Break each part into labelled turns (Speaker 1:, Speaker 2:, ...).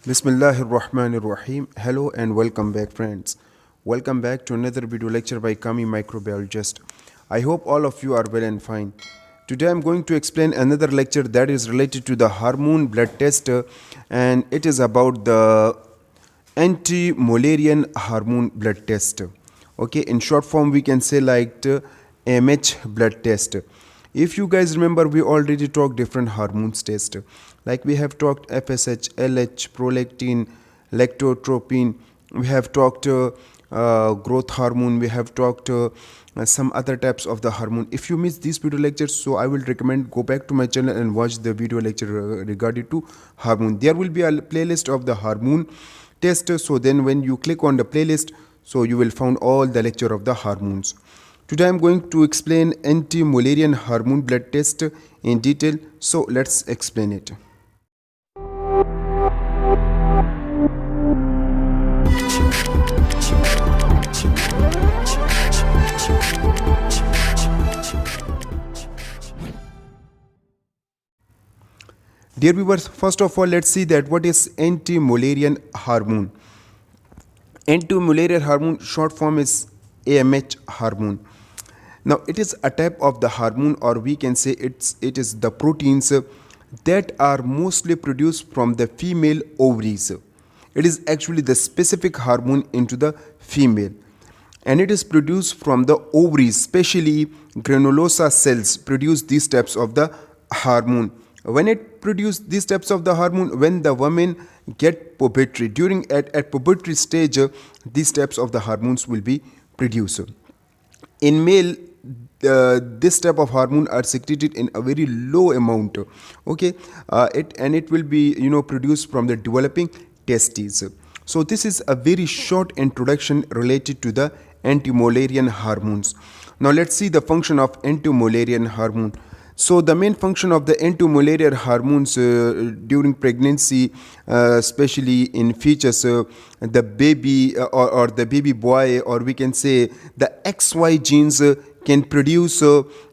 Speaker 1: Bismillahirrahmanirrahim. Hello and welcome back, friends. Welcome back to another video lecture by Kami Microbiologist. I hope all of you are well and fine. Today I'm going to explain another lecture that is related to the hormone blood test, and it is about the anti-Mullerian hormone blood test. Okay, in short form we can say like AMH blood test. If you guys remember, we already talked different hormones test. Like we have talked FSH, LH, prolactin, lactotropin. We have talked growth hormone. We have talked some other types of the hormone. If you miss these video lectures, so I will recommend go back to my channel and watch the video lecture regarding to hormone. There will be a playlist of the hormone test. So then when you click on the playlist, so you will find all the lecture of the hormones. Today I am going to explain anti-Mullerian hormone blood test in detail. So let's explain it. Dear viewers, first of all, let's see that what is anti-Mullerian hormone. Anti-Mullerian hormone, short form is AMH hormone. Now it is a type of the hormone, or we can say it is the proteins that are mostly produced from the female ovaries. It is actually the specific hormone into the female, and it is produced from the ovaries, especially granulosa cells produce these types of the hormone. When it produces these types of the hormone, when the women get puberty, during at puberty stage, these types of the hormones will be produced. In male, this type of hormone are secreted in a very low amount. Okay, it will be produced from the developing testes. So this is a very short introduction related to the anti-Mullerian hormones. Now let's see the function of anti-Mullerian hormone. So the main function of the anti-Mullerian hormones during pregnancy, especially in fetus, the baby or the baby boy, or we can say the XY genes can produce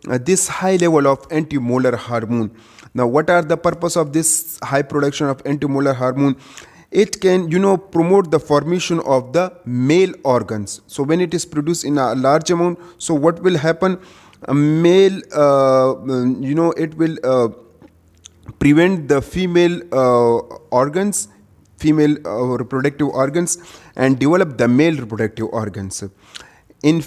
Speaker 1: this high level of anti-molar hormone. Now what are the purpose of this high production of anti-molar hormone? It can promote the formation of the male organs. So when it is produced in a large amount, so what will happen? Male, it will prevent the female organs, female reproductive organs, and develop the male reproductive organs. In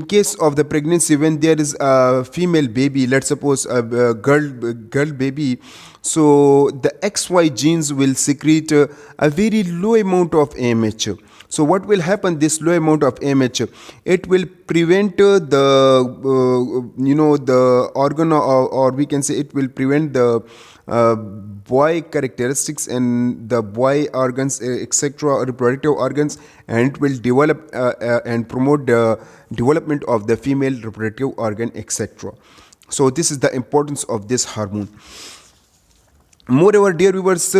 Speaker 1: case of the pregnancy, when there is a female baby, let's suppose a girl baby, so the XY genes will secrete a very low amount of AMH. So what will happen? This low amount of AMH, it will prevent the organ, or we can say it will prevent the boy characteristics and the boy organs, etc., reproductive organs, and it will develop and promote the development of the female reproductive organ, etc. So this is the importance of this hormone. Moreover, dear viewers,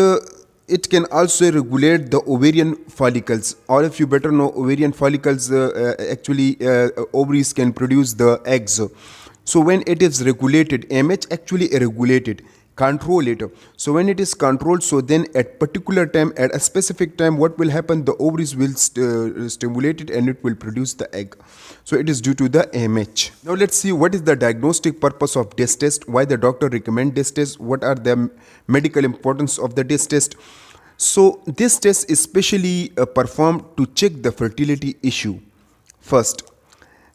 Speaker 1: it can also regulate the ovarian follicles. All of you better know ovarian follicles, actually ovaries can produce the eggs. So when it is regulated, AMH actually regulated, control it. So when it is controlled, so then at particular time, at a specific time, what will happen? The ovaries will stimulate it and it will produce the egg. So it is due to the AMH. Now let's see what is the diagnostic purpose of this test, why the doctor recommend this test, what are the medical importance of the this test. So this test is specially performed to check the fertility issue first.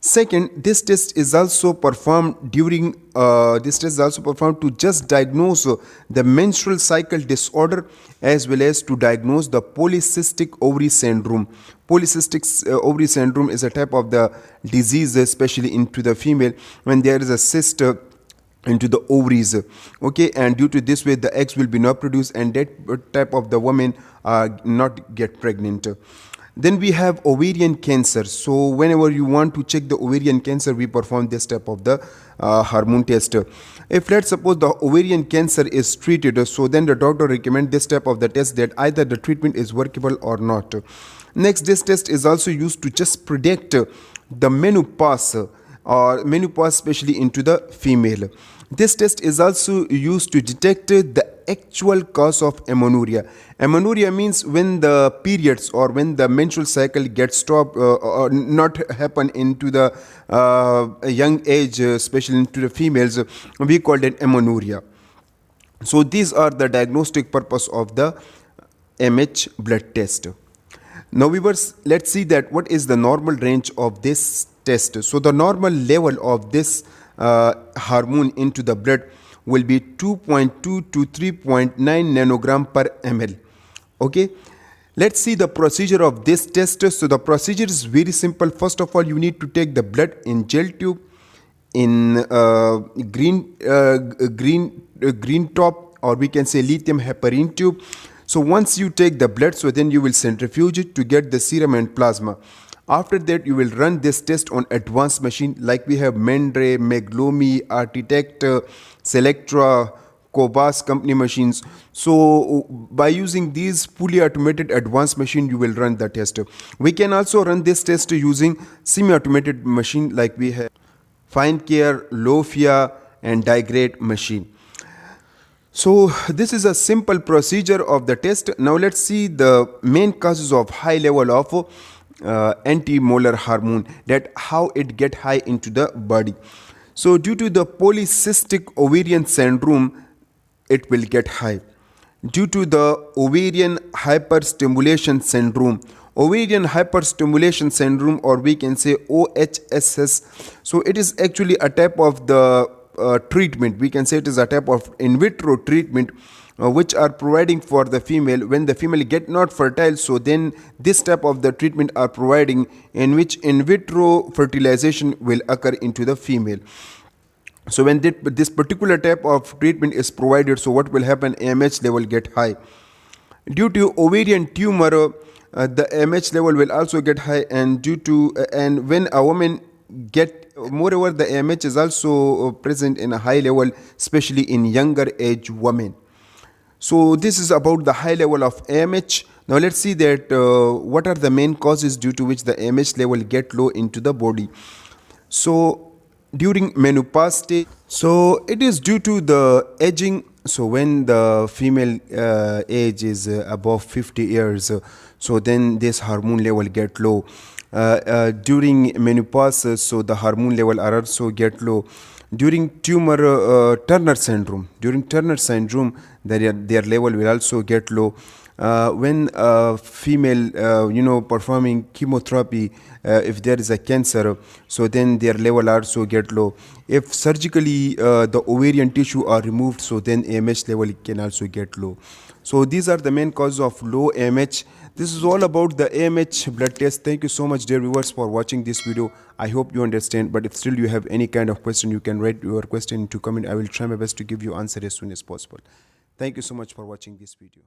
Speaker 1: Second, this test is also performed to just diagnose the menstrual cycle disorder, as well as to diagnose the polycystic ovary syndrome. Polycystic ovary syndrome is a type of the disease, especially into the female, when there is a cyst into the ovaries. Okay, and due to this way the eggs will be not produced, and that type of the woman not get pregnant. Then we have ovarian cancer. So whenever you want to check the ovarian cancer, we perform this type of the hormone test. If let's suppose the ovarian cancer is treated, so then the doctor recommend this type of the test, that either the treatment is workable or not. Next, this test is also used to just predict the menopause, especially into the female. This test is also used to detect the actual cause of amenorrhea. Amenorrhea means when the periods or when the menstrual cycle gets stopped or not happen into the young age, especially into the females, we call it amenorrhea. So these are the diagnostic purpose of the MH blood test. Now viewers, let's see that what is the normal range of this test. So the normal level of this hormone into the blood will be 2.2 to 3.9 nanogram per ml. Okay, let's see the procedure of this test. So the procedure is very simple. First of all, you need to take the blood in gel tube, in green top, or we can say lithium heparin tube. So once you take the blood, so then you will centrifuge it to get the serum and plasma. After that, you will run this test on advanced machine like we have Mendre, Meglomi, Architect, Selectra, Cobas company machines. So by using these fully automated advanced machine, you will run the test. We can also run this test using semi-automated machine like we have FineCare, Lofia and Digrade machine. So this is a simple procedure of the test. Now let's see the main causes of high level of anti-molar hormone, that how it get high into the body. So due to the polycystic ovarian syndrome, it will get high. Due to the ovarian hyperstimulation syndrome, or we can say OHSS. So it is actually a type of the treatment. We can say it is a type of in vitro treatment which are providing for the female when the female get not fertile. So then this type of the treatment are providing, in which in vitro fertilization will occur into the female. So when this particular type of treatment is provided, so what will happen? AMH level get high. Due to ovarian tumor, the AMH level will also get high, and due to and when a woman get, moreover the AMH is also present in a high level, especially in younger age women. So this is about the high level of AMH. Now let's see that what are the main causes due to which the AMH level get low into the body. So during menopause stage, so it is due to the aging. So when the female age is above 50 years, so then this hormone level get low. During menopause, so the hormone level are also get low. During Turner syndrome, their level will also get low. When female, performing chemotherapy, if there is a cancer, so then their level also get low. If surgically the ovarian tissue are removed, so then AMH level can also get low. So these are the main causes of low AMH. This is all about the AMH blood test. Thank you so much, dear viewers, for watching this video. I hope you understand, but if still you have any kind of question, you can write your question into comment. I will try my best to give you answer as soon as possible. Thank you so much for watching this video.